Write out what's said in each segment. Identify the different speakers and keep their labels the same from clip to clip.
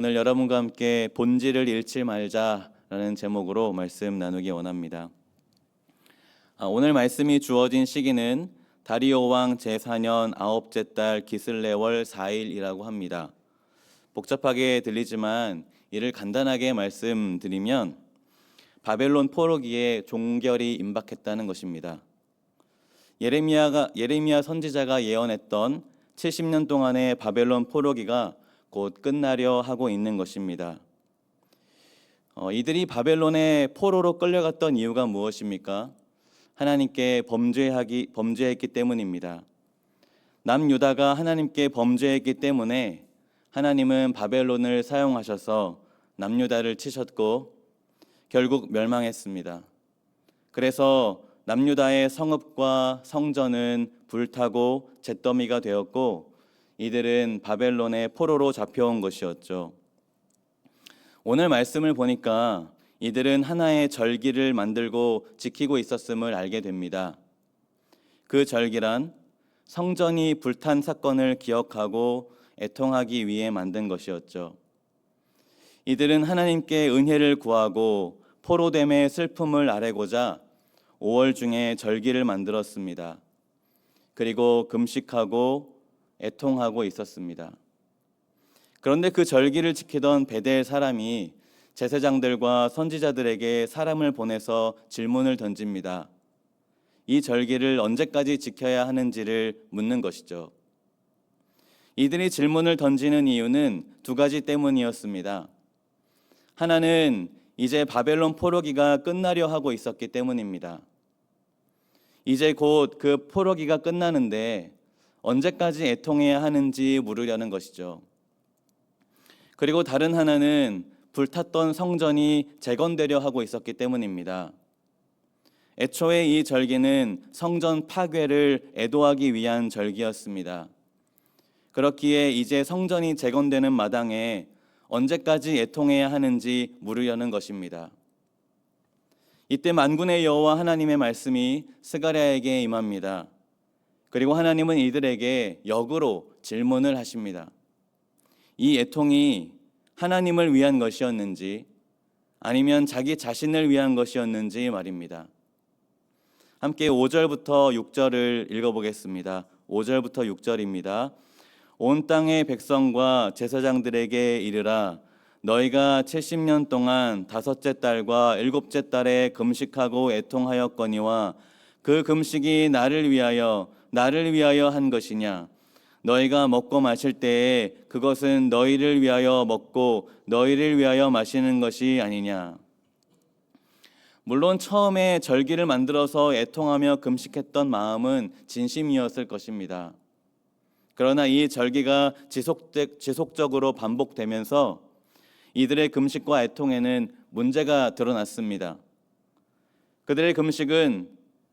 Speaker 1: 오늘 여러분과 함께 본질을 잃지 말자라는 제목으로 말씀 나누기 원합니다. 오늘 말씀이 주어진 시기는 다리오 왕 제4년 아홉째 달 기슬레월 4일이라고 합니다. 복잡하게 들리지만 이를 간단하게 말씀드리면 바벨론 포로기에 종결이 임박했다는 것입니다. 예레미야 선지자가 예언했던 70년 동안의 바벨론 포로기가 곧 끝나려 하고 있는 것입니다. 이들이 바벨론의 포로로 끌려갔던 이유가 무엇입니까? 하나님께 범죄했기 때문입니다. 남유다가 하나님께 범죄했기 때문에 하나님은 바벨론을 사용하셔서 남유다를 치셨고 결국 멸망했습니다. 그래서 남유다의 성읍과 성전은 불타고 잿더미가 되었고 이들은 바벨론의 포로로 잡혀온 것이었죠. 오늘 말씀을 보니까 이들은 하나의 절기를 만들고 지키고 있었음을 알게 됩니다. 그 절기란 성전이 불탄 사건을 기억하고 애통하기 위해 만든 것이었죠. 이들은 하나님께 은혜를 구하고 포로됨의 슬픔을 아뢰고자 5월 중에 절기를 만들었습니다. 그리고 금식하고 애통하고 있었습니다. 그런데 그 절기를 지키던 베델 사람이 제사장들과 선지자들에게 사람을 보내서 질문을 던집니다. 이 절기를 언제까지 지켜야 하는지를 묻는 것이죠. 이들이 질문을 던지는 이유는 두 가지 때문이었습니다. 하나는 이제 바벨론 포로기가 끝나려 하고 있었기 때문입니다. 이제 곧 그 포로기가 끝나는데 언제까지 애통해야 하는지 물으려는 것이죠. 그리고 다른 하나는 불탔던 성전이 재건되려 하고 있었기 때문입니다. 애초에 이 절기는 성전 파괴를 애도하기 위한 절기였습니다. 그렇기에 이제 성전이 재건되는 마당에 언제까지 애통해야 하는지 물으려는 것입니다. 이때 만군의 여호와 하나님의 말씀이 스가랴에게 임합니다. 그리고 하나님은 이들에게 역으로 질문을 하십니다. 이 애통이 하나님을 위한 것이었는지 아니면 자기 자신을 위한 것이었는지 말입니다. 함께 5절부터 6절을 읽어보겠습니다. 5절부터 6절입니다. 온 땅의 백성과 제사장들에게 이르라. 너희가 70년 동안 다섯째 달과 일곱째 달에 금식하고 애통하였거니와 그 금식이 나를 위하여 한 것이냐? 너희가 먹고 마실 때에 그것은 너희를 위하여 먹고 너희를 위하여 마시는 것이 아니냐? 물론 처음에 절기를 만들어서 애통하며 금식했던 마음은 진심이었을 것입니다. 그러나 이 절기가 지속적으로 반복되면서 이들의 금식과 애통에는 문제가 드러났습니다. 그들의 금식은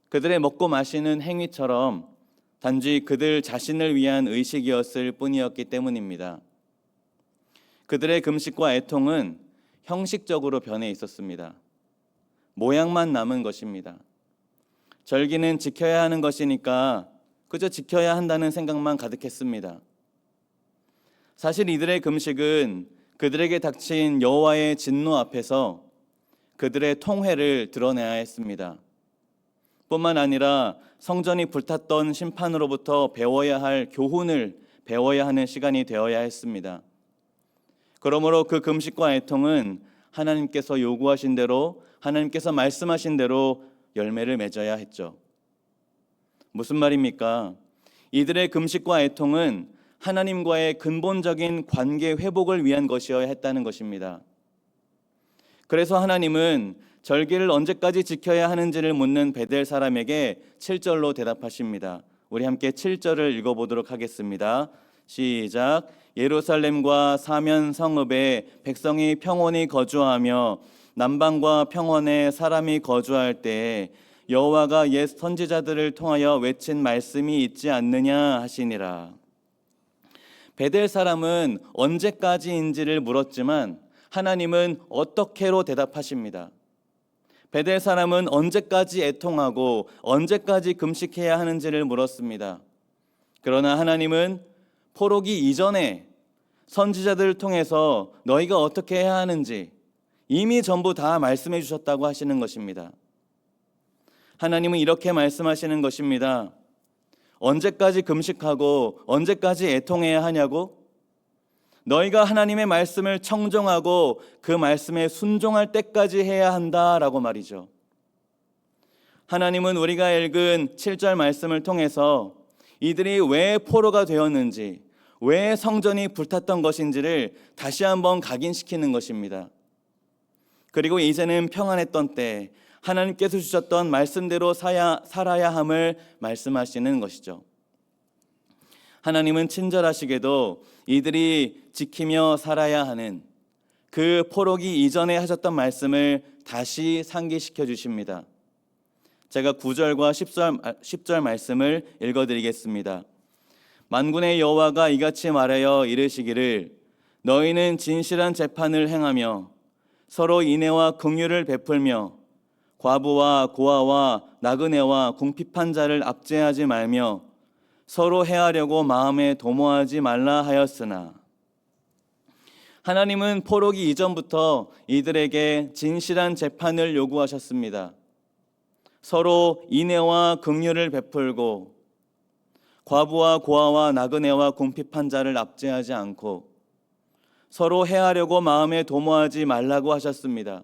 Speaker 1: 그들의 먹고 마시는 행위처럼 단지 그들 자신을 위한 의식이었을 뿐이었기 때문입니다. 그들의 금식과 애통은 형식적으로 변해 있었습니다. 모양만 남은 것입니다. 절기는 지켜야 하는 것이니까 그저 지켜야 한다는 생각만 가득했습니다. 사실 이들의 금식은 그들에게 닥친 여호와의 진노 앞에서 그들의 통회를 드러내야 했습니다. 뿐만 아니라 성전이 불탔던 심판으로부터 배워야 할 교훈을 배워야 하는 시간이 되어야 했습니다. 그러므로 그 금식과 애통은 하나님께서 요구하신 대로, 하나님께서 말씀하신 대로 열매를 맺어야 했죠. 무슨 말입니까? 이들의 금식과 애통은 하나님과의 근본적인 관계 회복을 위한 것이어야 했다는 것입니다. 그래서 하나님은 절기를 언제까지 지켜야 하는지를 묻는 베델 사람에게 7절로 대답하십니다. 우리 함께 7절을 읽어보도록 하겠습니다. 시작. 예루살렘과 사면 성읍에 백성이 평온히 거주하며 남방과 평원에 사람이 거주할 때에 여호와가 옛 선지자들을 통하여 외친 말씀이 있지 않느냐 하시니라. 베델 사람은 언제까지인지를 물었지만 하나님은 어떻게로 대답하십니다. 베델 사람은 언제까지 애통하고 언제까지 금식해야 하는지를 물었습니다. 그러나 하나님은 포로기 이전에 선지자들을 통해서 너희가 어떻게 해야 하는지 이미 전부 다 말씀해 주셨다고 하시는 것입니다. 하나님은 이렇게 말씀하시는 것입니다. 언제까지 금식하고 언제까지 애통해야 하냐고? 너희가 하나님의 말씀을 청종하고 그 말씀에 순종할 때까지 해야 한다라고 말이죠. 하나님은 우리가 읽은 7절 말씀을 통해서 이들이 왜 포로가 되었는지, 왜 성전이 불탔던 것인지를 다시 한번 각인시키는 것입니다. 그리고 이제는 평안했던 때 하나님께서 주셨던 말씀대로 살아야 함을 말씀하시는 것이죠. 하나님은 친절하시게도 이들이 지키며 살아야 하는 그 포로기 이전에 하셨던 말씀을 다시 상기시켜 주십니다. 제가 9절과 10절 말씀을 읽어드리겠습니다. 만군의 여호와가 이같이 말하여 이르시기를 너희는 진실한 재판을 행하며 서로 인애와 긍휼을 베풀며 과부와 고아와 나그네와 궁핍한 자를 압제하지 말며 서로 해하려고 마음에 도모하지 말라 하였으나 하나님은 포로기 이전부터 이들에게 진실한 재판을 요구하셨습니다. 서로 인애와 긍휼을 베풀고 과부와 고아와 나그네와 궁핍한 자를 압제하지 않고 서로 해하려고 마음에 도모하지 말라고 하셨습니다.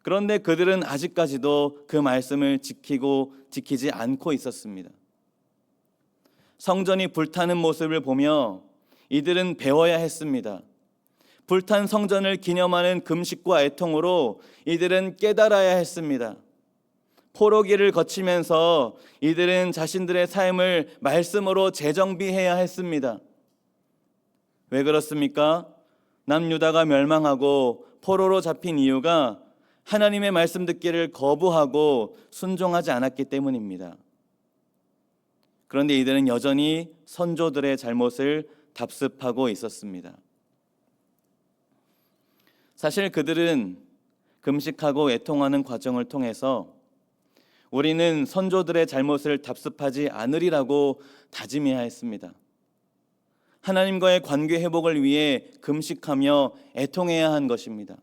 Speaker 1: 그런데 그들은 아직까지도 그 말씀을 지키지 않고 있었습니다. 성전이 불타는 모습을 보며 이들은 배워야 했습니다. 불탄 성전을 기념하는 금식과 애통으로 이들은 깨달아야 했습니다. 포로기를 거치면서 이들은 자신들의 삶을 말씀으로 재정비해야 했습니다. 왜 그렇습니까? 남유다가 멸망하고 포로로 잡힌 이유가 하나님의 말씀 듣기를 거부하고 순종하지 않았기 때문입니다. 그런데 이들은 여전히 선조들의 잘못을 답습하고 있었습니다. 사실 그들은 금식하고 애통하는 과정을 통해서 우리는 선조들의 잘못을 답습하지 않으리라고 다짐해야 했습니다. 하나님과의 관계 회복을 위해 금식하며 애통해야 한 것입니다.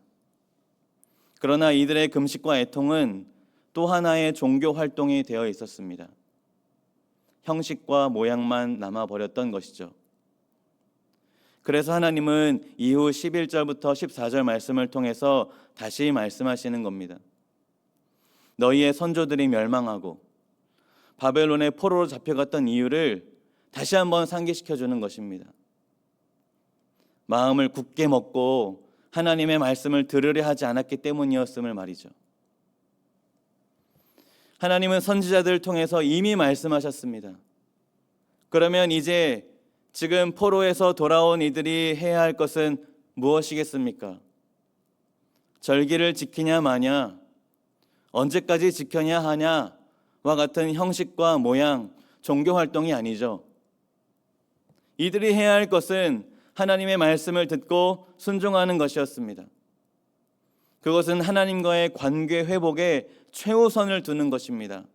Speaker 1: 그러나 이들의 금식과 애통은 또 하나의 종교 활동이 되어 있었습니다. 형식과 모양만 남아버렸던 것이죠. 그래서 하나님은 이후 11절부터 14절 말씀을 통해서 다시 말씀하시는 겁니다. 너희의 선조들이 멸망하고 바벨론의 포로로 잡혀갔던 이유를 다시 한번 상기시켜 주는 것입니다. 마음을 굳게 먹고 하나님의 말씀을 들으려 하지 않았기 때문이었음을 말이죠. 하나님은 선지자들을 통해서 이미 말씀하셨습니다. 그러면 이제 지금 포로에서 돌아온 이들이 해야 할 것은 무엇이겠습니까? 절기를 지키냐 마냐, 언제까지 지켜야 하냐와 같은 형식과 모양, 종교 활동이 아니죠. 이들이 해야 할 것은 하나님의 말씀을 듣고 순종하는 것이었습니다. 그것은 하나님과의 관계 회복에 최우선을 두는 것입니다.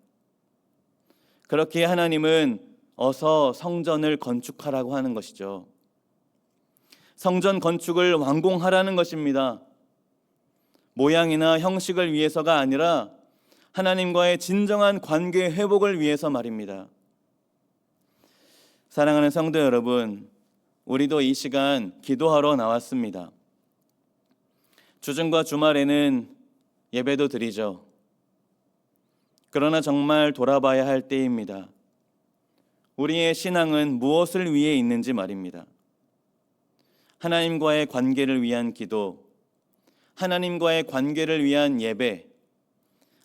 Speaker 1: 그렇게 하나님은 어서 성전을 건축하라고 하는 것이죠. 성전 건축을 완공하라는 것입니다. 모양이나 형식을 위해서가 아니라 하나님과의 진정한 관계 회복을 위해서 말입니다. 사랑하는 성도 여러분, 우리도 이 시간 기도하러 나왔습니다. 주중과 주말에는 예배도 드리죠. 그러나 정말 돌아봐야 할 때입니다. 우리의 신앙은 무엇을 위해 있는지 말입니다. 하나님과의 관계를 위한 기도, 하나님과의 관계를 위한 예배,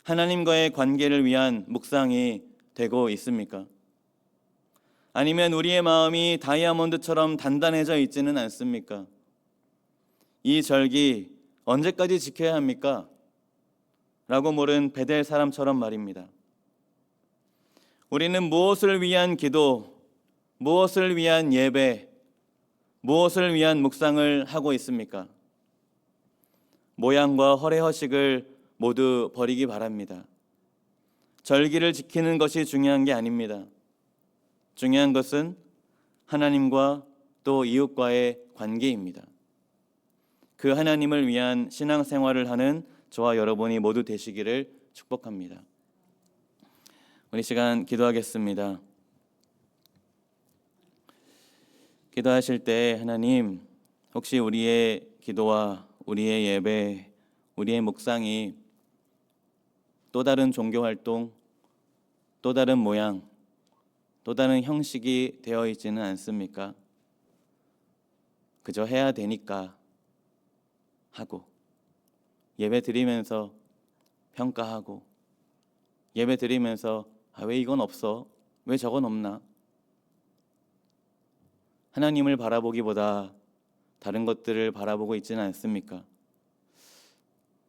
Speaker 1: 하나님과의 관계를 위한 묵상이 되고 있습니까? 아니면 우리의 마음이 다이아몬드처럼 단단해져 있지는 않습니까? 이 절기 언제까지 지켜야 합니까? 라고 물은 베델 사람처럼 말입니다. 우리는 무엇을 위한 기도, 무엇을 위한 예배, 무엇을 위한 묵상을 하고 있습니까? 모양과 허례허식을 모두 버리기 바랍니다. 절기를 지키는 것이 중요한 게 아닙니다. 중요한 것은 하나님과 또 이웃과의 관계입니다. 그 하나님을 위한 신앙생활을 하는 저와 여러분이 모두 되시기를 축복합니다. 우리 시간 기도하겠습니다. 기도하실 때 하나님, 혹시 우리의 기도와 우리의 예배, 우리의 묵상이 또 다른 종교 활동, 또 다른 모양, 또 다른 형식이 되어 있지는 않습니까? 그저 해야 되니까 하고, 예배 드리면서 평가하고, 예배 드리면서 왜 이건 없어? 왜 저건 없나? 하나님을 바라보기보다 다른 것들을 바라보고 있지는 않습니까?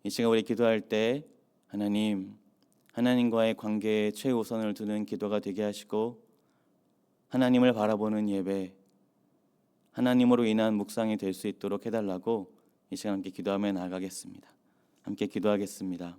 Speaker 1: 이 시간 우리 기도할 때 하나님과의 관계에 최우선을 두는 기도가 되게 하시고, 하나님을 바라보는 예배, 하나님으로 인한 묵상이 될 수 있도록 해달라고 이 시간 함께 기도하며 나아가겠습니다. 함께 기도하겠습니다.